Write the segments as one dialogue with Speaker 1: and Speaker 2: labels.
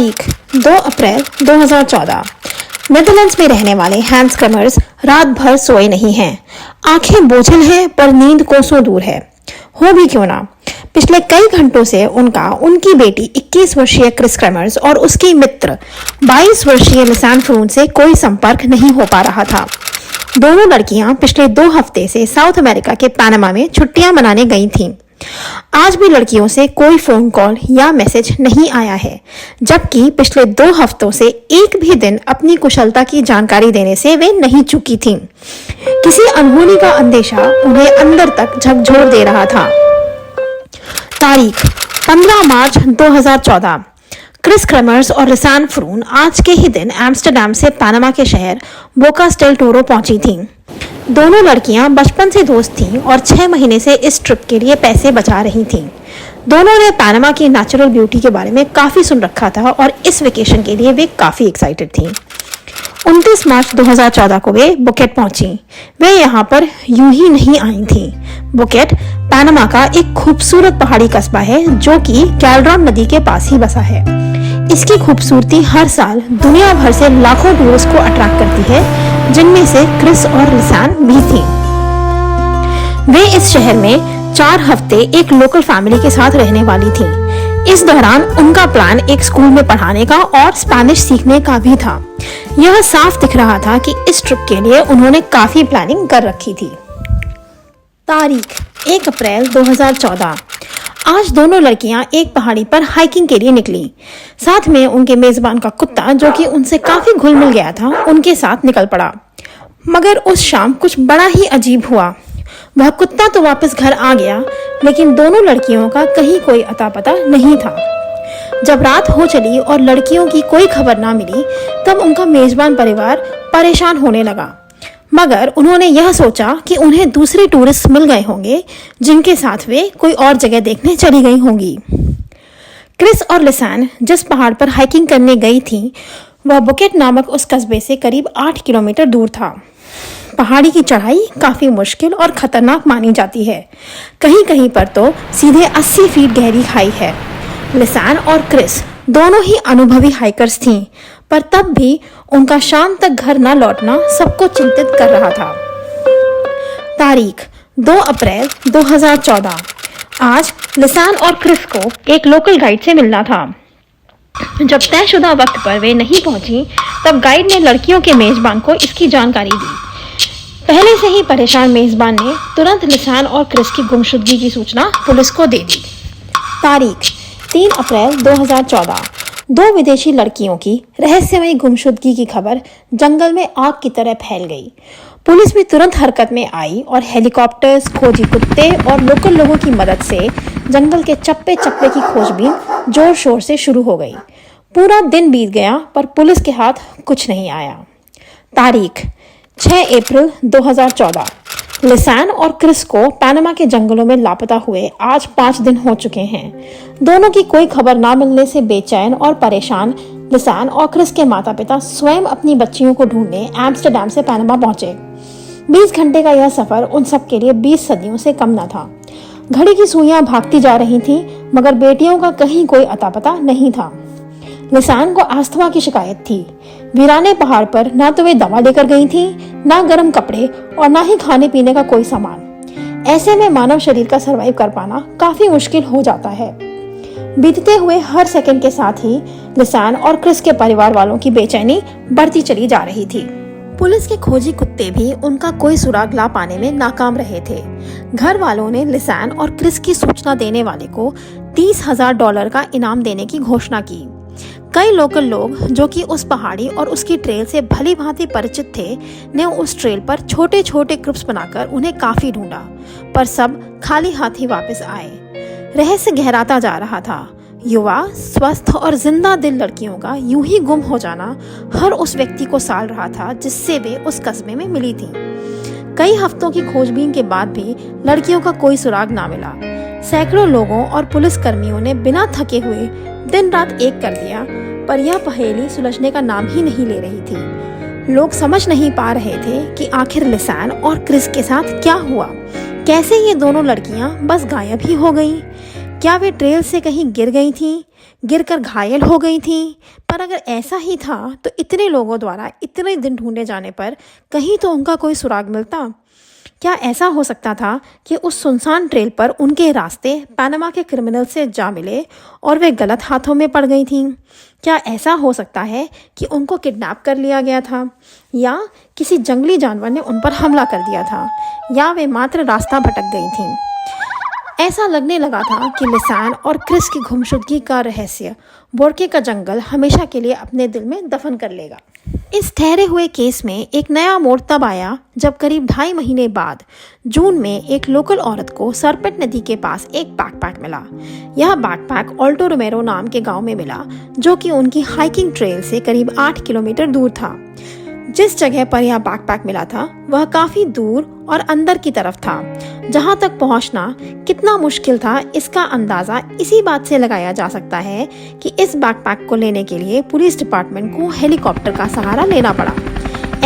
Speaker 1: तारीख 2 अप्रैल 2014। नेदरलैंड्स में रहने वाले हैंस क्रमर्स रात भर सोए नहीं हैं। आंखें बोझिल हैं पर नींद कोसों दूर है। हो भी क्यों ना, पिछले कई घंटों से उनकी बेटी 21 वर्षीय क्रिस क्रमर्स और उसकी मित्र 22 वर्षीय लिसान फ्रून से कोई संपर्क नहीं हो पा रहा था। दोनों लड़कियां पिछले 2 हफ्ते से साउथ अमेरिका के पनामा में छुट्टियां मनाने गई थीं। आज भी लड़कियों से कोई फोन कॉल या मैसेज नहीं आया है, जबकि पिछले 2 हफ्तों से एक भी दिन अपनी कुशलता की जानकारी देने से वे नहीं चूकी थीं। किसी अनहोनी का अंदेशा उन्हें अंदर तक झकझोर दे रहा था। तारीख 15 मार्च 2014। क्रिस क्रमर्स और लिसान फ्रून आज के ही दिन एम्स्टर्डम से पनामा के शहर बोका डेल टोरो पहुंची थीं। दोनों लड़कियां बचपन से दोस्त थीं और 6 महीने से इस ट्रिप के लिए पैसे बचा रही थीं। दोनों ने पनामा की नेचुरल ब्यूटी के बारे में काफ़ी सुन रखा था और इस वेकेशन के लिए वे काफ़ी एक्साइटेड थीं। 29 मार्च 2014 को वे बुकेट पहुंची। वे यहाँ पर यूं ही नहीं आई थीं। बुकेट पनामा का एक खूबसूरत पहाड़ी कस्बा है जो कि कैल्ड्रॉन नदी के पास ही बसा है। इसकी खूबसूरती हर साल दुनिया भर से लाखों टूरिस्ट को अट्रैक्ट करती है, जिनमें से क्रिस और लिसान भी थीं। वे इस शहर में 4 हफ्ते एक लोकल फैमिली के साथ रहने वाली थीं। इस दौरान उनका प्लान एक स्कूल में पढ़ाने का और स्पेनिश सीखने का भी था। यह साफ दिख रहा था कि इस ट्रिप के लिए उन्होंने काफी प्लानिंग कर रखी थी। तारीख 1 अप्रैल 2014। आज दोनों लड़कियां एक पहाड़ी पर हाइकिंग के लिए निकली। साथ में उनके मेजबान का कुत्ता, जो कि उनसे काफी घुल मिल गया था, उनके साथ निकल पड़ा। मगर उस शाम कुछ बड़ा ही अजीब हुआ। वह कुत्ता तो वापस घर आ गया, लेकिन दोनों लड़कियों का कहीं कोई अता पता नहीं था। जब रात हो चली और लड़कियों की कोई खबर ना मिली, तब उनका मेजबान परिवार परेशान होने लगा। मगर उन्होंने यह सोचा कि उन्हें दूसरे टूरिस्ट मिल गए होंगे जिनके साथ वे कोई और जगह देखने चली गई होंगी। क्रिस और लिसान जिस पहाड़ पर हाइकिंग करने गई थीं, वह बुकेट नामक उस कस्बे से करीब 8 किलोमीटर दूर था। पहाड़ी की चढ़ाई काफी मुश्किल और खतरनाक मानी जाती है। कहीं कहीं पर तो सीधे 80 फीट गहरी खाई है। लिसान और क्रिस दोनों ही अनुभवी हाइकर्स थीं, पर तब भी उनका शाम तक घर न लौटना सबको चिंतित कर रहा था। तारीख 2 अप्रैल 2014। आज लिसान और क्रिस को एक लोकल गाइड से मिलना था। जब तयशुदा वक्त पर वे नहीं पहुंची, तब गाइड ने लड़कियों के मेजबान को इसकी जानकारी दी। पहले से ही परेशान मेजबान ने तुरंत लिसान और क्रिस की गुमशुदगी की सूचना पुलिस को दे दी। तारीख 3 अप्रैल 2014। 2 विदेशी लड़कियों की रहस्यमयी गुमशुदगी की खबर जंगल में आग की तरह फैल गई। पुलिस भी तुरंत हरकत में आई और हेलीकॉप्टर्स, खोजी कुत्ते और लोकल लोगों की मदद से जंगल के चप्पे चप्पे की खोजबीन जोर शोर से शुरू हो गई। पूरा दिन बीत गया पर पुलिस के हाथ कुछ नहीं आया। तारीख 6 अप्रैल 2014। लिसान और क्रिस को पनामा के जंगलों में लापता हुए आज 5 दिन हो चुके हैं। दोनों की कोई खबर ना मिलने से बेचैन और परेशान लिसान और क्रिस के माता पिता स्वयं अपनी बच्चियों को ढूंढने एम्स्टर्डम से पनामा पहुंचे। 20 घंटे का यह सफर उन सब के लिए 20 सदियों से कम न था। घड़ी की सुइयां भागती जा रही थीं, मगर बेटियों का कहीं कोई अता पता नहीं था। लिसान को अस्थमा की शिकायत थी। वीराने पहाड़ पर ना तो वे दवा लेकर गई थी, ना गर्म कपड़े और ना ही खाने पीने का कोई सामान। ऐसे में मानव शरीर का सरवाइव कर पाना काफी मुश्किल हो जाता है। बीतते हुए हर सेकंड के साथ ही लिसान और क्रिस के परिवार वालों की बेचैनी बढ़ती चली जा रही थी। पुलिस के खोजी कुत्ते भी उनका कोई सुराग ला पाने में नाकाम रहे थे। घर वालों ने लिसान और क्रिस की सूचना देने वाले को $30,000 का इनाम देने की घोषणा की। कई लोकल लोग जो कि उस पहाड़ी और उसकी ट्रेल से भली भांति परिचित थे, ने उस ट्रेल पर छोटे छोटे ग्रुप्स बनाकर उन्हें काफी ढूंढा, पर सब खाली हाथ ही वापस आए। रहस्य गहराता जा रहा था। युवा, स्वस्थ और जिंदा दिल लड़कियों का यूं ही गुम हो जाना हर उस व्यक्ति को साल रहा था जिससे वे उस कस्बे में मिली थी। कई हफ्तों की खोजबीन के बाद भी लड़कियों का कोई सुराग ना मिला। सैकड़ों लोगों और पुलिस कर्मियों ने बिना थके हुए दिन रात एक कर दिया, पर यह पहेली सुलझने का नाम ही नहीं ले रही थी। लोग समझ नहीं पा रहे थे कि आखिर लिसान और क्रिस के साथ क्या हुआ। कैसे ये दोनों लड़कियां बस गायब ही हो गईं? क्या वे ट्रेल से कहीं गिर गई थीं, गिरकर घायल हो गई थीं? पर अगर ऐसा ही था तो इतने लोगों द्वारा इतने दिन ढूंढे जाने पर कहीं तो उनका कोई सुराग मिलता। क्या ऐसा हो सकता था कि उस सुनसान ट्रेल पर उनके रास्ते पनामा के क्रिमिनल से जा मिले और वे गलत हाथों में पड़ गई थीं? क्या ऐसा हो सकता है कि उनको किडनैप कर लिया गया था, या किसी जंगली जानवर ने उन पर हमला कर दिया था, या वे मात्र रास्ता भटक गई थीं? ऐसा लगने लगा था कि लिसान और क्रिस की गुमशुदगी का रहस्य बोर्के का जंगल हमेशा के लिए अपने दिल में दफन कर लेगा। इस ठहरे हुए केस में एक नया मोड़ तब आया जब करीब 2.5 महीने बाद जून में एक लोकल औरत को सरपेट नदी के पास एक बैकपैक मिला। यह बैकपैक ऑल्टो रोमेरो नाम के गांव में मिला, जो कि उनकी हाइकिंग ट्रेल से करीब 8 किलोमीटर दूर था। जिस जगह पर यह बैकपैक मिला था वह काफी दूर और अंदर की तरफ था। जहां तक पहुंचना कितना मुश्किल था इसका अंदाजा इसी बात से लगाया जा सकता है कि इस बैकपैक को लेने के लिए पुलिस डिपार्टमेंट को हेलीकॉप्टर का सहारा लेना पड़ा।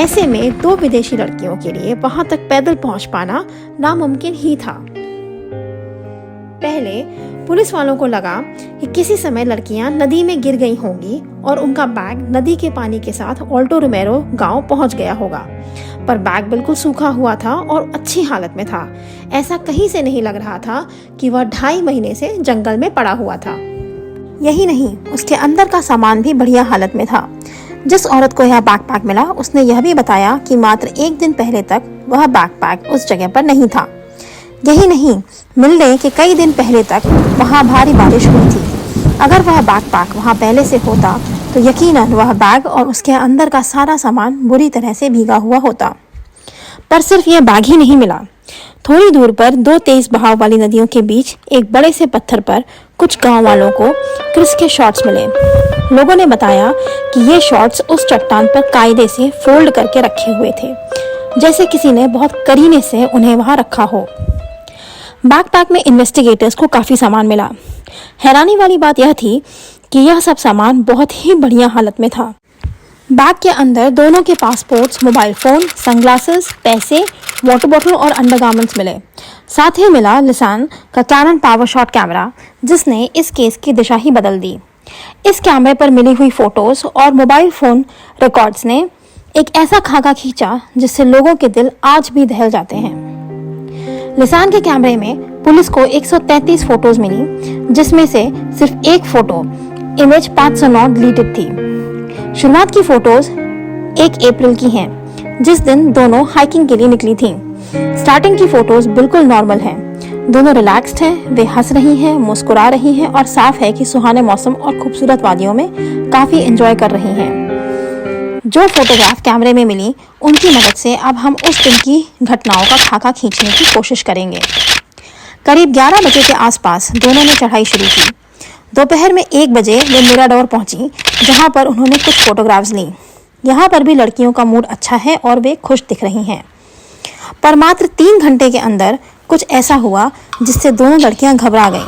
Speaker 1: ऐसे में 2 विदेशी लड़कियों के लिए वहां तक पैदल पहुंच पाना नामुमकिन ही था। पहले पुलिस वालों को लगा कि किसी समय लड़कियां नदी में गिर गई होंगी और उनका बैग नदी के पानी के साथ ऑल्टो रोमेरो गांव पहुंच गया होगा, पर बैग बिल्कुल सूखा हुआ था और अच्छी हालत में था। ऐसा कहीं से नहीं लग रहा था कि वह 2.5 महीने से जंगल में पड़ा हुआ था। यही नहीं, उसके अंदर का सामान भी बढ़िया हालत में था। जिस औरत को यह बैकपैक मिला उसने यह भी बताया कि मात्र 1 दिन पहले तक वह बैकपैक उस जगह पर नहीं था। यही नहीं, मिलने के कई दिन पहले तक वहाँ भारी बारिश हुई थी। अगर वह बैकपैक वहाँ पहले से होता तो यकीनन वह बैग और उसके अंदर का सारा सामान बुरी तरह से भीगा हुआ होता। पर सिर्फ यह बैग ही नहीं मिला। थोड़ी दूर पर 2 तेज बहाव वाली नदियों के बीच एक बड़े से पत्थर पर कुछ गांव वालों को क्रिस के शॉर्ट्स मिले। लोगों ने बताया कि ये शॉर्ट्स उस चट्टान पर कायदे से फोल्ड करके रखे हुए थे, जैसे किसी ने बहुत करीने से उन्हें वहां रखा हो। बैकपैक में इन्वेस्टिगेटर्स को काफी सामान मिला। हैरानी वाली बात यह थी कि यह सब सामान बहुत ही बढ़िया हालत में था। बैग के अंदर दोनों के पासपोर्ट्स, मोबाइल फोन, सनग्लासेस, पैसे, वाटर बॉटल और अंडरगारमेंट्स मिले। साथ ही मिला लिसान का कैनन पावर शॉट कैमरा, जिसने इस केस की दिशा ही बदल दी। इस कैमरे पर मिली हुई फोटोज और मोबाइल फोन रिकॉर्ड्स ने एक ऐसा खाका खींचा जिससे लोगों के दिल आज भी दहल जाते हैं। लिसान के कैमरे में पुलिस को 133 फोटोज मिली, जिसमें से सिर्फ एक फोटो इमेज 509 डिलीटेड थी। शुरुआत की फोटोज 1 अप्रैल की हैं, जिस दिन दोनों हाइकिंग के लिए निकली थीं। स्टार्टिंग की फोटोज बिल्कुल नॉर्मल हैं। दोनों रिलैक्स्ड हैं, वे हंस रही हैं, मुस्कुरा रही हैं और साफ है कि सुहाने मौसम और खूबसूरत वादियों में काफी एंजॉय कर रही हैं। जो फोटोग्राफ कैमरे में मिली उनकी मदद से अब हम उस दिन की घटनाओं का खाका खींचने की कोशिश करेंगे। करीब 11 बजे के आसपास दोनों ने चढ़ाई शुरू की। दोपहर में 1 बजे वे मिराडोर पहुंची, जहां पर उन्होंने कुछ फोटोग्राफ्स ली। यहाँ पर भी लड़कियों का मूड अच्छा है और वे खुश दिख रही हैं। पर मात्र 3 घंटे के अंदर कुछ ऐसा हुआ जिससे दोनों लड़कियां घबरा गईं।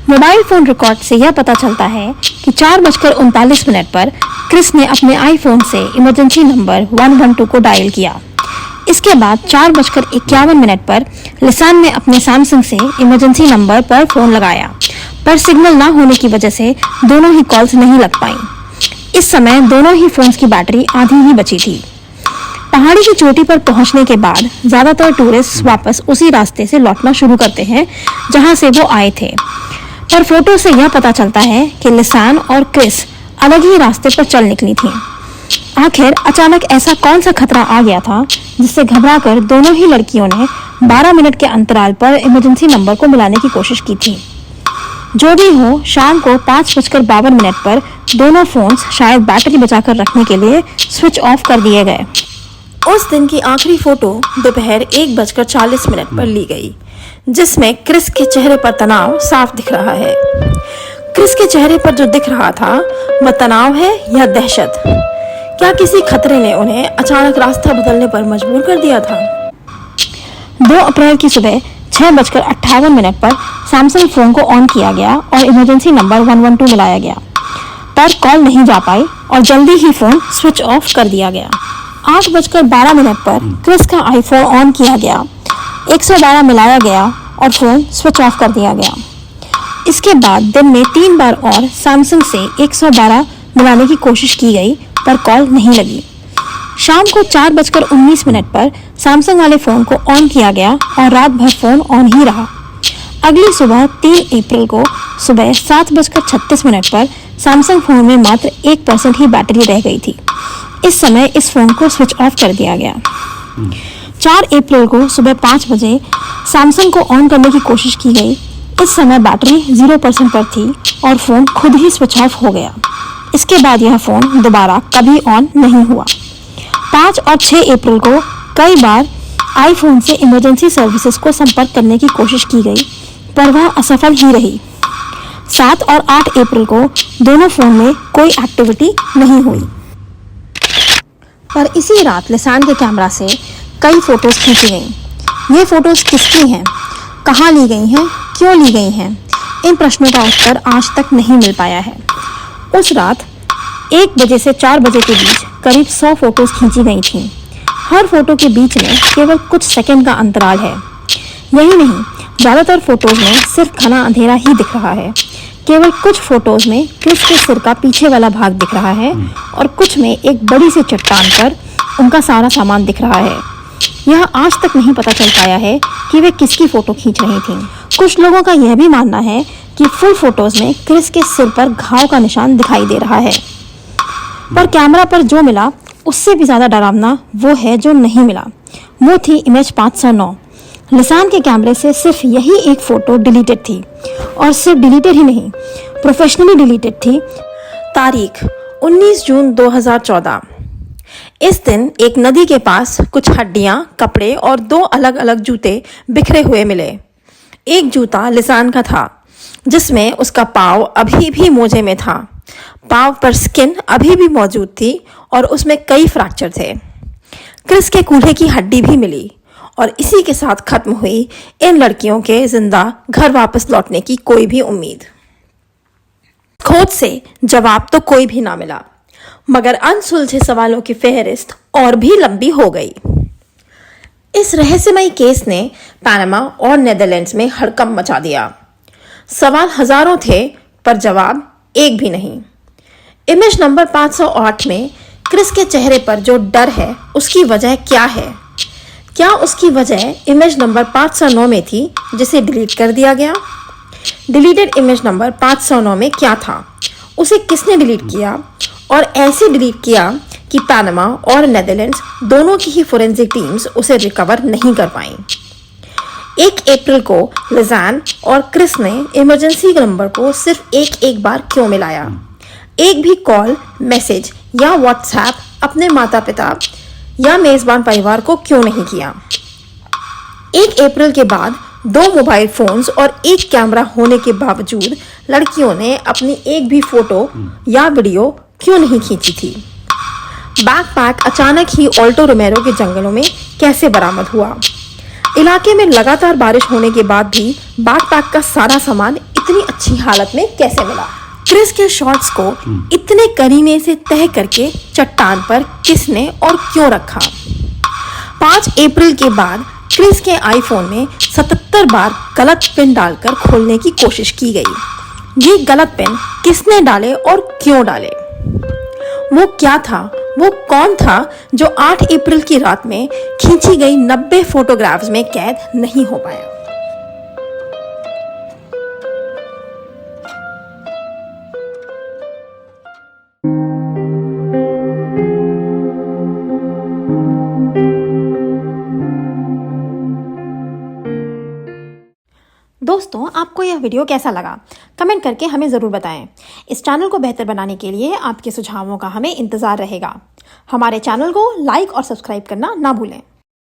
Speaker 1: मोबाइल फोन रिकॉर्ड से यह पता चलता है कि 4:39 पर क्रिस ने अपने आईफोन से इमरजेंसी नंबर 112 को डायल किया। इसके बाद 4:51 पर लिसान ने अपने सैमसंग से इमरजेंसी नंबर पर फोन लगाया, पर सिग्नल ना होने की वजह से दोनों ही कॉल्स नहीं लग पाईं। इस समय दोनों ही फोन्स की बैटरी आधी ही बची थी। पहाड़ी की चोटी पर पहुंचने के बाद ज्यादातर टूरिस्ट वापस उसी रास्ते से लौटना शुरू करते हैं जहां से वो आए थे। पर फोटो से यह पता चलता है कि लिसान और क्रिस अलग ही रास्ते पर चल निकली थीं। आखिर अचानक ऐसा कौन सा खतरा आ गया था जिससे घबराकर दोनों ही लड़कियों ने 12 मिनट के अंतराल पर इमरजेंसी नंबर को मिलाने की कोशिश की थी। जो भी हो, शाम को 5:52 पर दोनों फोन्स शायद बैटरी बचाकर रखने के लिए स्विच ऑफ कर दिए गए। उस दिन की आखिरी फोटो दोपहर 1:40 पर ली गई, जिसमें क्रिस के चेहरे पर तनाव साफ दिख रहा है। क्रिस के चेहरे पर जो दिख रहा था वह तनाव है या दहशत? क्या किसी खतरे ने उन्हें अचानक रास्ता बदलने पर मजबूर कर दिया था? 2 अप्रैल की सुबह 6:58 पर सैमसंग फोन को ऑन किया गया और इमरजेंसी नंबर 112 मिलाया गया, पर कॉल नहीं जा पाई और जल्दी ही फोन स्विच ऑफ कर दिया गया। 8:12 पर क्रिस का आईफोन ऑन किया गया, 112 मिलाया गया और फोन स्विच ऑफ कर दिया गया। इसके बाद दिन में 3 बार और सैमसंग से 112 मिलाने की कोशिश की गई पर कॉल नहीं लगी। शाम को 4:19 पर सैमसंग वाले फोन को ऑन किया गया और रात भर फोन ऑन ही रहा। अगली सुबह 3 अप्रैल को सुबह 7:36 पर सैमसंग फोन में मात्र 1% ही बैटरी रह गई थी। इस समय इस फोन को स्विच ऑफ कर दिया गया। 4 अप्रैल को सुबह 5 बजे सैमसंग को ऑन करने की कोशिश की गई। इस समय बैटरी 0% पर थी और फोन खुद ही स्विच ऑफ हो गया। इसके बाद यह फोन दोबारा कभी ऑन नहीं हुआ। 5 और 6 अप्रैल को कई बार आईफोन से इमरजेंसी सर्विसेज को संपर्क करने की कोशिश की गई पर वह असफल ही रही। 7 और 8 अप्रैल को दोनों फोन में कोई एक्टिविटी नहीं हुई। पर इसी रात लिसान के कैमरा से कई फोटोज खींची गईं। ये फोटोज किसकी हैं, कहाँ ली गई हैं, क्यों ली गई हैं, इन प्रश्नों का उत्तर आज तक नहीं मिल पाया है। उस रात 1 बजे से 4 बजे के बीच करीब 100 फोटोज खींची गई थीं। हर फोटो के बीच में केवल कुछ सेकंड का अंतराल है। यही नहीं, ज़्यादातर फोटोज में सिर्फ घना अंधेरा ही दिख रहा है। केवल कुछ फोटोज में क्रिस के सिर का पीछे वाला भाग दिख रहा है और कुछ में एक बड़ी सी चट्टान पर उनका सारा सामान दिख रहा है। यह आज तक नहीं पता चल पाया है कि वे किसकी फोटो खींच रही थीं। कुछ लोगों का यह भी मानना है कि फुल फोटोज में क्रिस के सिर पर घाव का निशान दिखाई दे रहा है, पर कैमरा पर जो मिला उससे भी ज़्यादा डरावना वो है जो नहीं मिला। वो थी इमेज 509। लिसान के कैमरे से सिर्फ यही एक फ़ोटो डिलीटेड थी और सिर्फ डिलीटेड ही नहीं, प्रोफेशनली डिलीटेड थी। तारीख 19 जून 2014। इस दिन एक नदी के पास कुछ हड्डियां, कपड़े और 2 अलग अलग जूते बिखरे हुए मिले। एक जूता लिसान का था जिसमें उसका पाँव अभी भी मोजे में था। पाँव पर स्किन अभी भी मौजूद थी और उसमें कई फ्रैक्चर थे। क्रिस के कूल्हे की हड्डी भी मिली और इसी के साथ खत्म हुई इन लड़कियों के जिंदा घर वापस लौटने की कोई भी उम्मीद। खोज से जवाब तो कोई भी ना मिला, मगर अनसुलझे सवालों की फहरिस्त और भी लंबी हो गई। इस रहस्यमयी केस ने पनामा और नीदरलैंड्स में हड़कंप मचा दिया। सवाल हजारों थे पर जवाब एक भी नहीं। इमेज नंबर 508 में क्रिस के चेहरे पर जो डर है उसकी वजह क्या है? क्या उसकी वजह इमेज नंबर 509 में थी जिसे डिलीट कर दिया गया? डिलीटेड इमेज नंबर 509 में क्या था? उसे किसने डिलीट किया और ऐसे डिलीट किया कि पनामा और नीदरलैंड्स दोनों की ही फोरेंसिक टीम्स उसे रिकवर नहीं कर पाईं। 1 अप्रैल को लिसान और क्रिस ने इमरजेंसी नंबर को सिर्फ एक बार क्यों मिलाया? एक भी कॉल, मैसेज या व्हाट्सएप अपने माता पिता या मेजबान परिवार को क्यों नहीं किया? 1 अप्रैल के बाद 2 मोबाइल फोन्स और 1 कैमरा होने के बावजूद लड़कियों ने अपनी एक भी फोटो या वीडियो क्यों नहीं खींची थी? बैकपैक अचानक ही ऑल्टो रोमेरो के जंगलों में कैसे बरामद हुआ? इलाके में लगातार बारिश होने के बाद भी बैकपैक का सारा सामान इतनी अच्छी हालत में कैसे मिला? क्रिस के शॉट्स को इतने करीने से तह करके चट्टान पर किसने और क्यों रखा? 5 अप्रैल के बाद क्रिस के आईफोन में 77 बार गलत पिन डालकर खोलने की कोशिश की गई। ये गलत पिन किसने डाले और क्यों डाले? वो क्या था, वो कौन था जो 8 अप्रैल की रात में खींची गई 90 फोटोग्राफ्स में कैद नहीं हो पाया? दोस्तों, आपको यह वीडियो कैसा लगा? कमेंट करके हमें ज़रूर बताएं। इस चैनल को बेहतर बनाने के लिए आपके सुझावों का हमें इंतज़ार रहेगा। हमारे चैनल को लाइक और सब्सक्राइब करना ना भूलें।